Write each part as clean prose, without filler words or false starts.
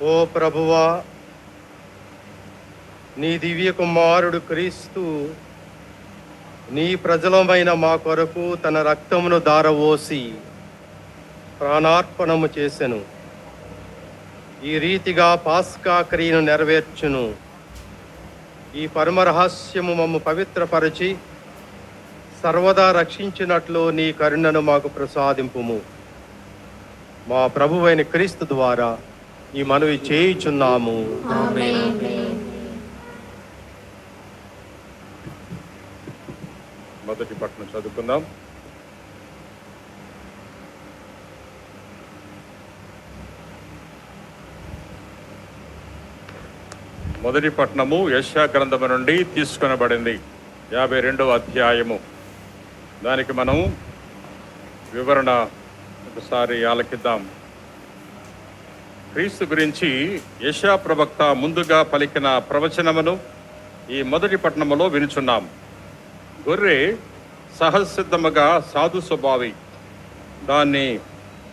ఓ ప్రభువా, నీ దివ్య కుమారుడు క్రీస్తు నీ ప్రజలమైన మా కొరకు తన రక్తమును దారవోసి ప్రాణార్పణము చేసెను. ఈ రీతిగా పాస్కా క్రియను నెరవేర్చును. ఈ పరమ రహస్యము మమ్ము పవిత్రపరచి సర్వదా రక్షించినట్లు నీ కరుణను మాకు ప్రసాదింపుము. మా ప్రభువైన క్రీస్తు ద్వారా ఈ మనవి చేయుచున్నాము. మొదటి పట్టణం చదువుకుందాం. మొదటి పట్టణము యెషయా గ్రంథము నుండి తీసుకొనబడింది. 52వ అధ్యాయము. దానికి మనం వివరణ ఒకసారి ఆలకిద్దాం. క్రీస్తు గురించి యెషయా ప్రవక్త ముందుగా పలికిన ప్రవచనమును ఈ మొదటి పట్టణములో వినుచున్నాం. గొర్రె సహసిద్ధముగా సాధు స్వభావి, దాన్ని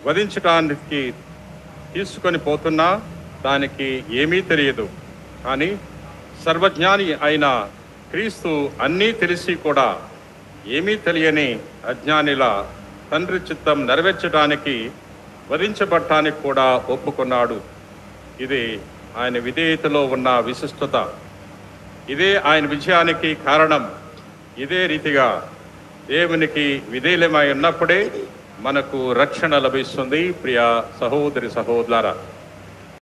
వధించటానికి తీసుకొని పోతున్నా దానికి ఏమీ తెలియదు. కానీ సర్వజ్ఞాని అయిన క్రీస్తు అన్నీ తెలిసి కూడా ఏమీ తెలియని అజ్ఞానిలా తండ్రి చిత్తం నెరవేర్చడానికి వధించబడటానికి కూడా ఒప్పుకున్నాడు. ఇది ఆయన విధేయతలో ఉన్న విశిష్టత. ఇదే ఆయన విజయానికి కారణం. ఇదే రీతిగా దేవునికి విధేయులమై ఉన్నప్పుడే మనకు రక్షణ లభిస్తుంది. ప్రియ సహోదరి సహోదరులారా,